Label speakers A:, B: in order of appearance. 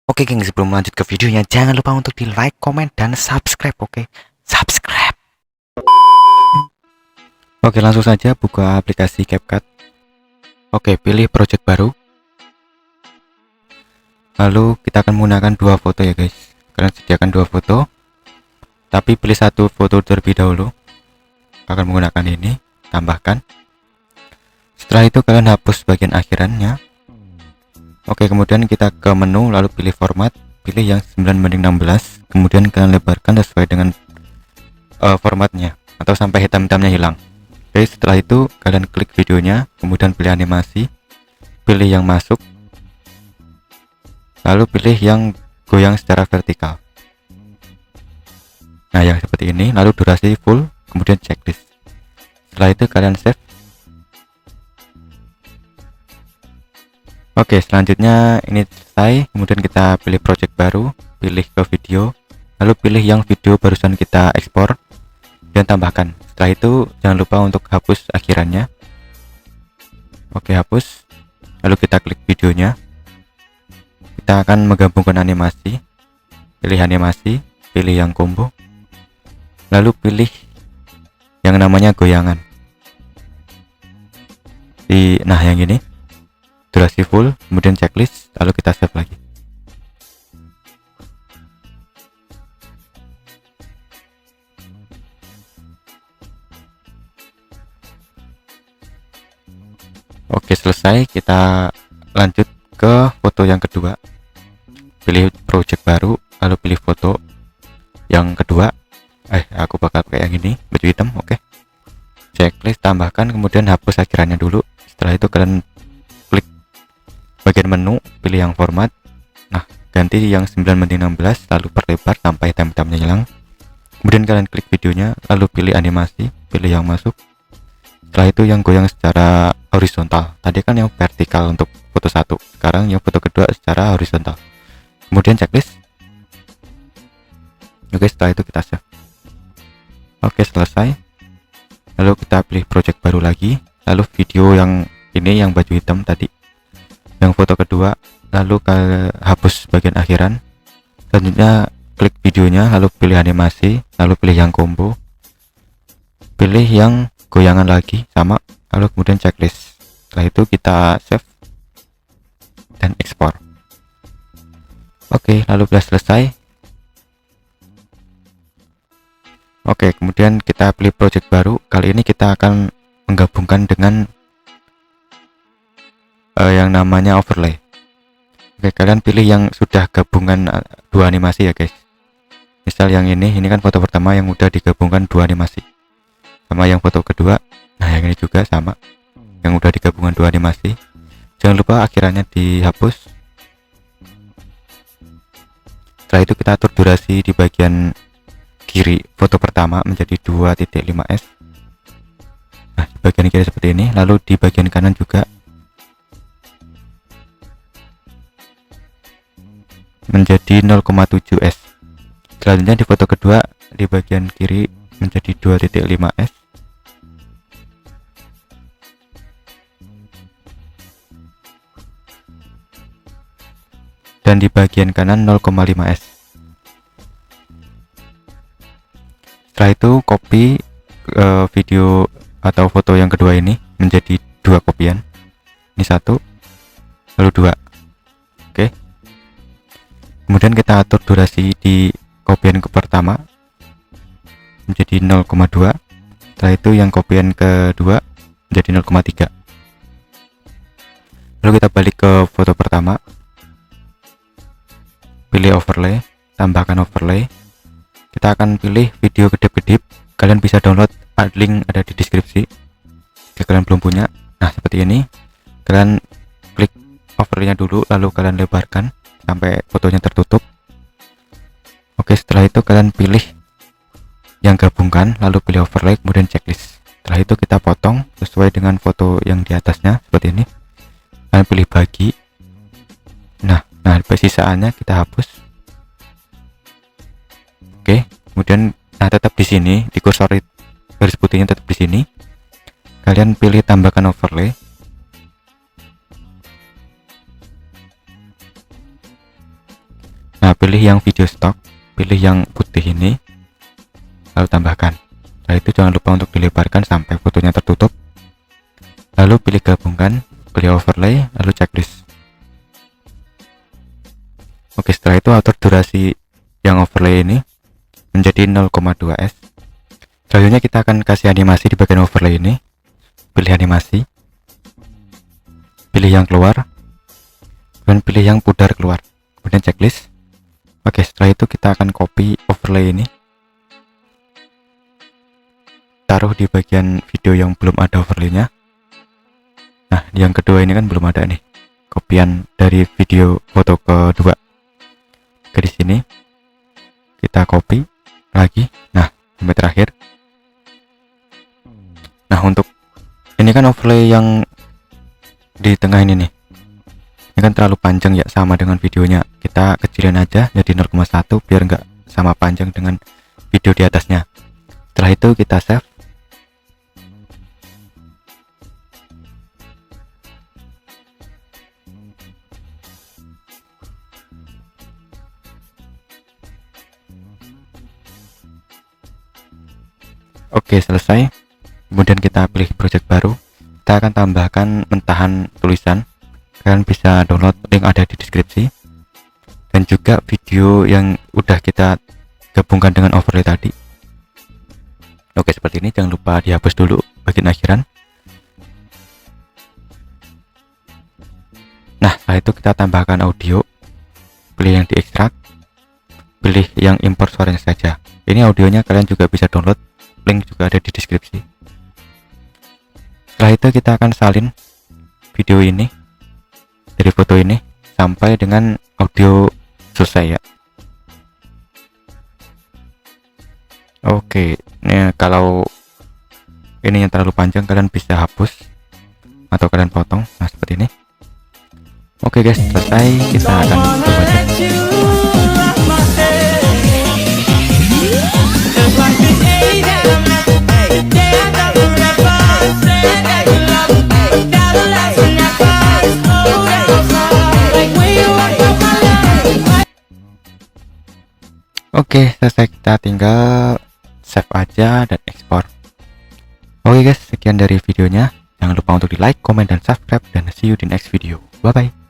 A: Oke geng, sebelum lanjut ke videonya, jangan lupa untuk di like, komen, dan subscribe. Oke, subscribe. Oke, langsung saja buka aplikasi CapCut. Oke, pilih project baru. Lalu kita akan menggunakan dua foto ya guys. Kalian sediakan dua foto, tapi pilih satu foto terlebih dahulu. Akan menggunakan ini, tambahkan. Setelah itu kalian hapus bagian akhirannya. Oke, kemudian kita ke menu, lalu pilih format, pilih yang 9:16, kemudian kalian lebarkan sesuai dengan formatnya atau sampai hitam-hitamnya hilang. Oke, setelah itu kalian klik videonya, kemudian pilih animasi, pilih yang masuk, lalu pilih yang goyang secara vertikal. Nah, yang seperti ini, lalu durasi full, kemudian checklist. Setelah itu kalian save. Oke, selanjutnya ini selesai, kemudian kita pilih project baru, pilih ke video, lalu pilih yang video barusan kita ekspor dan tambahkan. Setelah itu jangan lupa untuk hapus akhirannya. Oke, hapus, lalu kita klik videonya. Kita akan menggabungkan animasi, pilih animasi, pilih yang combo, lalu pilih yang namanya goyangan. Nah yang ini durasi full, kemudian checklist, lalu kita save lagi. Oke, selesai. Kita lanjut ke foto yang kedua. Pilih project baru, lalu pilih foto yang kedua. Aku bakal pakai yang ini, baju hitam. Oke, checklist, tambahkan, kemudian hapus akhirannya dulu. Setelah itu kalian klik bagian menu, pilih yang format. Nah, ganti yang 9:16, lalu perlebar sampai hitam-hitamnya hilang. Kemudian kalian klik videonya, lalu pilih animasi, pilih yang masuk. Setelah itu yang goyang secara horizontal. Tadi kan yang vertikal untuk foto satu, sekarang yang foto kedua secara horizontal. Kemudian checklist. Oke, setelah itu kita save. Oke, selesai. Lalu kita pilih project baru lagi, lalu video yang ini yang baju hitam tadi, yang foto kedua, lalu hapus bagian akhiran. Selanjutnya klik videonya, lalu pilih animasi, lalu pilih yang combo, pilih yang goyangan lagi sama, lalu kemudian checklist. Setelah itu kita save dan ekspor. Oke, lalu sudah selesai. Oke, kemudian kita pilih project baru. Kali ini kita akan menggabungkan dengan yang namanya overlay. Oke, kalian pilih yang sudah gabungan dua animasi ya guys. Misal yang ini kan foto pertama yang udah digabungkan dua animasi, sama yang foto kedua. Nah, yang ini juga sama, yang udah digabungkan dua animasi. Jangan lupa akhirannya dihapus. Setelah itu kita atur durasi di bagian kiri foto pertama menjadi 2.5s. Nah, di bagian kiri seperti ini, lalu di bagian kanan juga menjadi 0,7s. Selanjutnya di foto kedua di bagian kiri menjadi 2.5s. Dan di bagian kanan 0,5s. Setelah itu copy video atau foto yang kedua ini menjadi dua kopian. Ini satu, lalu dua. Oke. Kemudian kita atur durasi di kopian ke pertama menjadi 0,2. Setelah itu yang kopian kedua menjadi 0,3. Lalu kita balik ke foto pertama. Pilih overlay, tambahkan overlay. Kita akan pilih video kedip-kedip. Kalian bisa download, link ada di deskripsi jika kalian belum punya. Nah, seperti ini. Kalian klik overlaynya dulu, lalu kalian lebarkan sampai fotonya tertutup. Oke, setelah itu kalian pilih yang gabungkan, lalu pilih overlay, kemudian checklist. Setelah itu kita potong sesuai dengan foto yang di atasnya seperti ini. Kalian pilih bagi. Nah, sisaannya kita hapus. Oke, kemudian tetap di sini di kursor garis putihnya tetap di sini. Kalian pilih tambahkan overlay. pilih yang video stock, pilih yang putih ini, lalu tambahkan. Setelah itu jangan lupa untuk dilebarkan sampai fotonya tertutup, lalu pilih gabungkan, pilih overlay, lalu checklist. Oke, setelah itu atur durasi yang overlay ini menjadi 0,2s. Selanjutnya kita akan kasih animasi di bagian overlay ini. Pilih animasi, pilih yang keluar, dan pilih yang pudar keluar, kemudian checklist. Oke, setelah itu kita akan copy overlay ini, taruh di bagian video yang belum ada overlaynya. Nah, yang kedua ini kan belum ada nih, kopian dari video foto kedua. Oke, di sini kita copy lagi, nah sampai terakhir. Nah, untuk ini kan overlay yang di tengah ini nih, ini kan terlalu panjang ya, sama dengan videonya. Kita kecilin aja jadi 0,1 biar nggak sama panjang dengan video di atasnya. Setelah itu kita save. Oke, selesai. Kemudian kita pilih project baru. Kita akan tambahkan mentahan tulisan. Kalian bisa download, link ada di deskripsi. Dan juga video yang udah kita gabungkan dengan overlay tadi. Oke, seperti ini. Jangan lupa dihapus dulu bagian akhiran. Nah, setelah itu kita tambahkan audio. Pilih yang diekstrak, pilih yang import suaranya saja. Ini audionya kalian juga bisa download, link juga ada di deskripsi. Setelah itu kita akan salin video ini dari foto ini sampai dengan audio selesai ya. Oke, ini kalau ini yang terlalu panjang kalian bisa hapus atau kalian potong. Nah, seperti ini. Oke guys, selesai. Kita akan coba cek. Oke, selesai. Kita tinggal save aja dan ekspor. Oke guys, sekian dari videonya. Jangan lupa untuk di like, comment, dan subscribe, dan see you di next video. Bye bye.